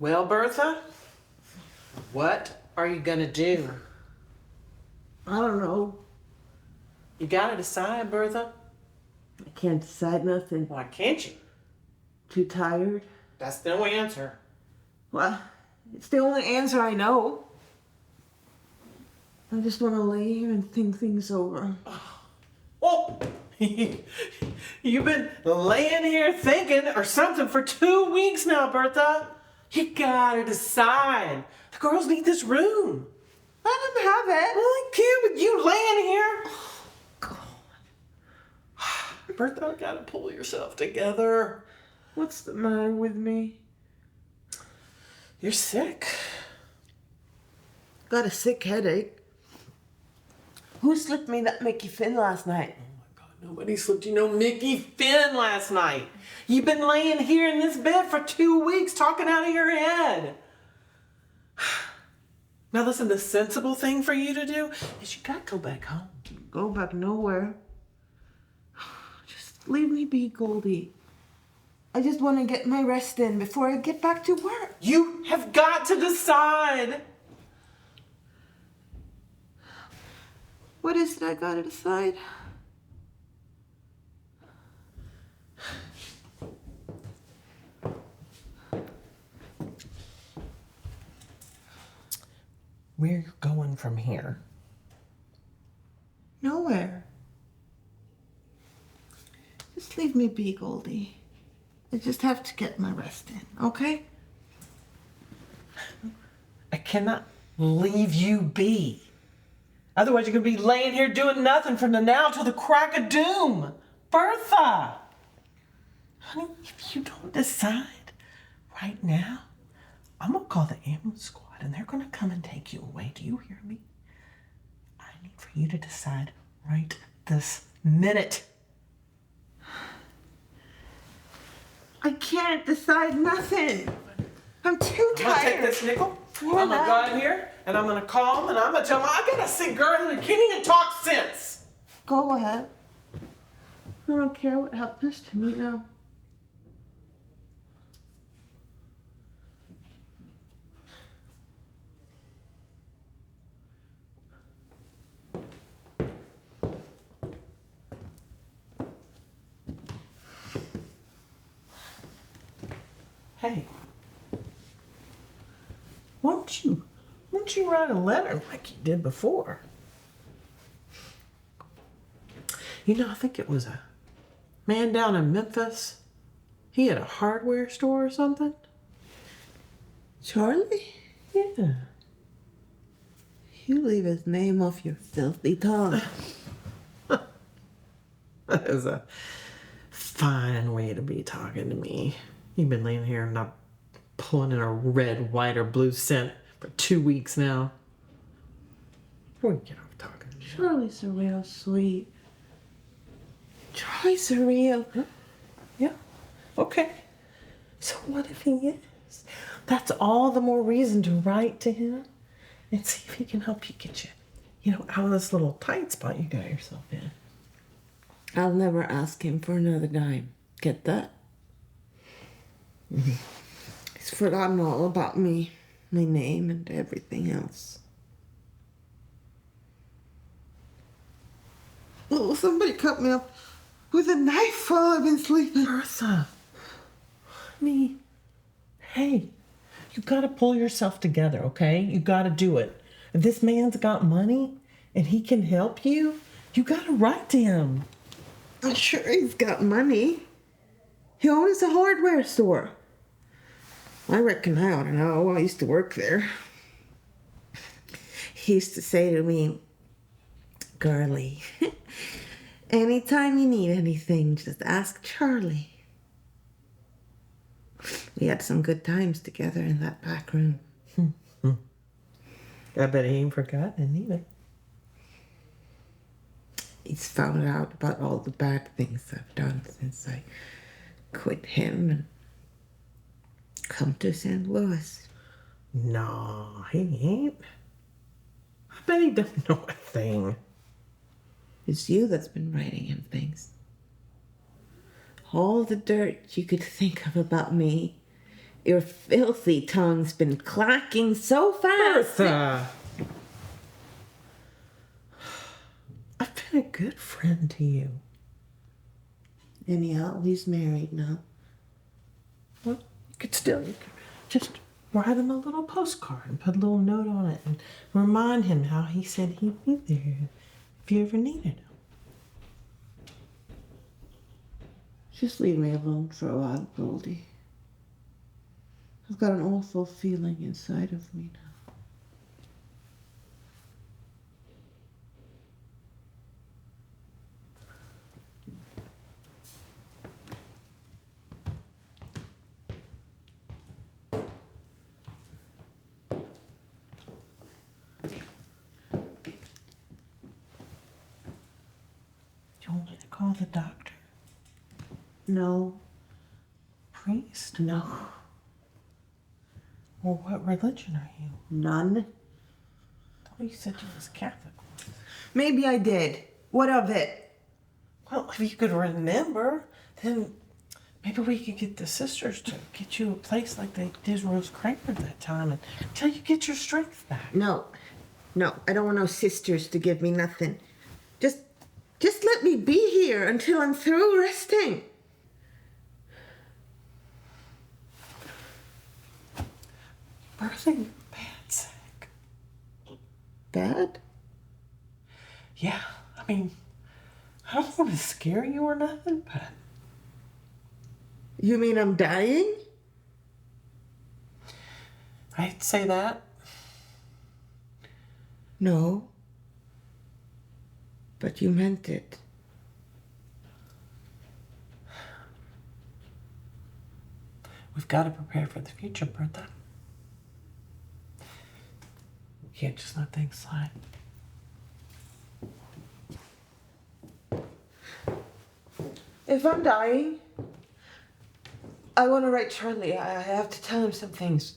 Well, Bertha, what are you gonna do? I don't know. You gotta decide, Bertha. I can't decide nothing. Why can't you? Too tired. That's the only answer. Well, it's the only answer I know. I just want to lay here and think things over. Oh, you've been laying here thinking or something for 2 weeks now, Bertha. You gotta decide. The girls need this room. I didn't have it. Well, I can't with you laying here. God. Bertha, you gotta pull yourself together. What's the matter with me? You're sick. Got a sick headache. Who slipped me that Mickey Finn last night? Oh my God, nobody slipped you no Mickey Finn last night. You've been laying here in this bed for 2 weeks talking out of your head. Now listen, the sensible thing for you to do is you gotta go back home. Go back nowhere. Just leave me be, Goldie. I just want to get my rest in before I get back to work. You have got to decide. What is it I gotta decide? Where you going from here? Nowhere. Just leave me be, Goldie. I just have to get my rest in, okay? I cannot leave you be. Otherwise you're going to be laying here doing nothing from the now till the crack of doom. Bertha! Honey, if you don't decide right now, I'm going to call the ambulance squad and they're going to come and take you away. Do you hear me? I need for you to decide right this minute. I can't decide nothing. I'm too tired. I'm going to take this nickel. I'm going to go in here and I'm going to call them and I'm going to tell them I got a sick girl who can't even talk sense. Go ahead. I don't care what happens to me now. Hey, won't you write a letter like you did before? You know, I think it was a man down in Memphis. He had a hardware store or something. Charlie? Yeah. You leave his name off your filthy tongue. That is a fine way to be talking to me. You've been laying here and not pulling in a red, white, or blue scent for 2 weeks now. Before you get off talking to me. Charlie's a real sweet. Charlie's a real. Huh? Yeah. Okay. So what if he is? That's all the more reason to write to him and see if he can help you get you out of this little tight spot you got yourself in. I'll never ask him for another dime. Get that? He's forgotten all about me, my name, and everything else. Oh, somebody cut me up with a knife while I've been sleeping. Bertha, honey, hey, you gotta pull yourself together, okay? You gotta do it. If this man's got money and he can help you, you gotta write to him. I'm sure he's got money. He owns a hardware store. I reckon I ought to know. I used to work there. He used to say to me, "Girlie, anytime you need anything, just ask Charlie." We had some good times together in that back room. I bet he ain't forgotten either. He's found out about all the bad things I've done since I quit him and come to St. Louis. No, he ain't. I bet he doesn't know a thing. It's you that's been writing him things. All the dirt you could think of about me Your filthy tongue's been clacking so fast. Bertha! I've been a good friend to you. Anyhow, he's married now. Well, you could just write him a little postcard and put a little note on it and remind him how he said he'd be there if you ever needed him. Just leave me alone for a while, Goldie. I've got an awful feeling inside of me now. You want me to call the doctor? No. Priest? No. Well, what religion are you? None. I thought you said you was Catholic. Maybe I did. What of it? Well, if you could remember, then maybe we could get the sisters to get you a place like they did Rose Craver that time until you get your strength back. No. I don't want no sisters to give me nothing. Just let me be here until I'm through resting. Bertha, you're bad sick. Bad? Yeah, I mean, I don't want to scare you or nothing, but You mean I'm dying? I'd say that. No. But you meant it. We've got to prepare for the future, Bertha. We can't just let things slide. If I'm dying, I want to write Charlie. I have to tell him some things.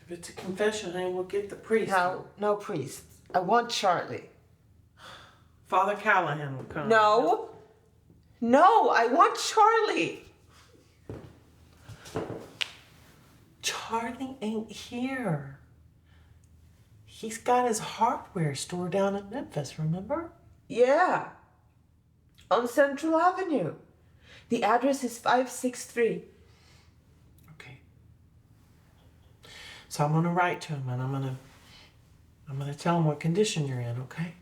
If it's a confession, then we'll get the priest. No priest. I want Charlie. Father Callahan will come. No, I want Charlie. Charlie ain't here. He's got his hardware store down in Memphis, remember? Yeah. On Central Avenue. The address is 563. Okay. So I'm gonna write to him and I'm gonna tell him what condition you're in, okay?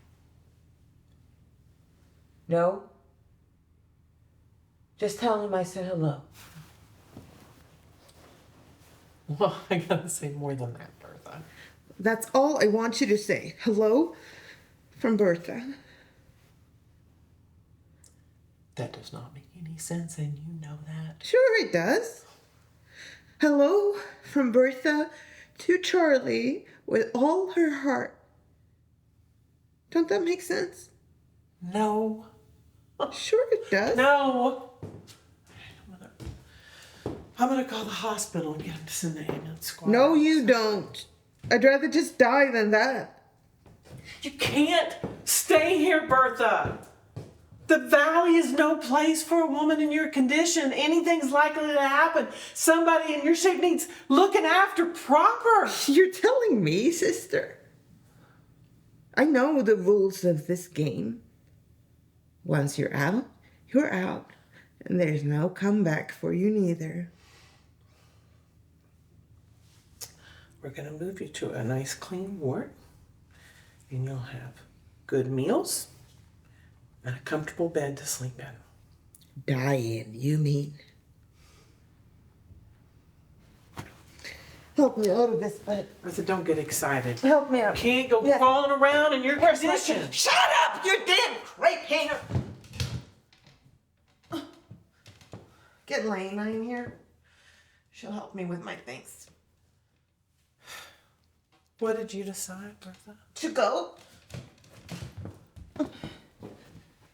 No. Just tell him I said hello. Well, I gotta say more than that, Bertha. That's all I want you to say. Hello from Bertha. That does not make any sense, and you know that. Sure it does. Hello from Bertha to Charlie with all her heart. Don't that make sense? No. Sure it does. No. I'm gonna call the hospital and get him to send the ambulance squad. No, you don't. I'd rather just die than that. You can't stay here, Bertha. The valley is no place for a woman in your condition. Anything's likely to happen. Somebody in your shape needs looking after proper. You're telling me, sister. I know the rules of this game. Once you're out, you're out. And there's no comeback for you neither. We're gonna move you to a nice clean ward. And you'll have good meals and a comfortable bed to sleep in. Dying, you mean? Help me out of this bed. Bertha, don't get excited. Help me out. Can't go crawling around in your condition. Shut up, you damn crepe hanger! Get Lena in here. She'll help me with my things. What did you decide, Bertha? To go?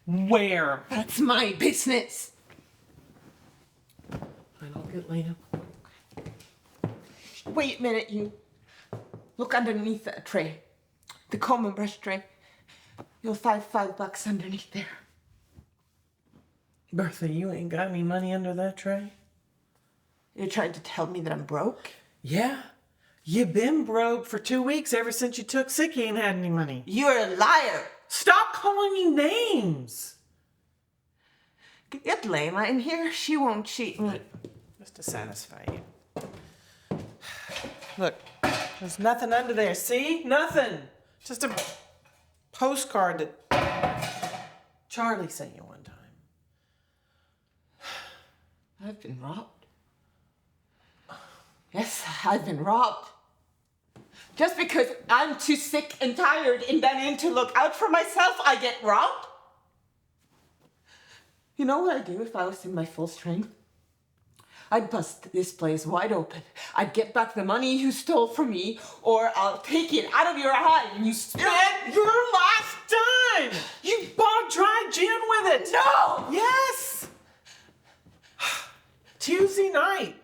Where? That's my business. I'll get Lena. Wait a minute, you. Look underneath that tray. The comb and brush tray. You'll find $5 underneath there. Bertha, you ain't got any money under that tray? You're trying to tell me that I'm broke? Yeah. You've been broke for 2 weeks ever since you took sick. You ain't had any money. You're a liar. Stop calling me names. Get Lena in here. She won't cheat me. Just to satisfy you. Look, there's nothing under there. See? Nothing. Just a postcard that Charlie sent you one time. I've been robbed. Yes, I've been robbed. Just because I'm too sick and tired and then to look out for myself, I get robbed? You know what I'd do if I was in my full strength? I'd bust this place wide open. I'd get back the money you stole from me, or I'll take it out of your hand and you spit Your last dime! You bought dry gin with it! No! Yes! Tuesday night,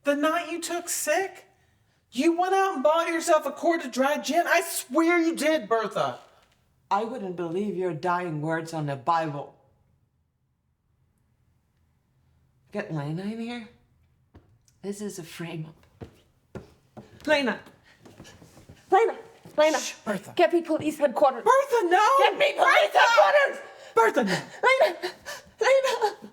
the night you took sick, you went out and bought yourself a quart of dry gin. I swear you did, Bertha. I wouldn't believe your dying words on the Bible. Get Lena in here. This is a frame-up. Lena! Shh, Bertha. Get me police headquarters. Bertha, no! Get me police headquarters! Bertha, no! Lena!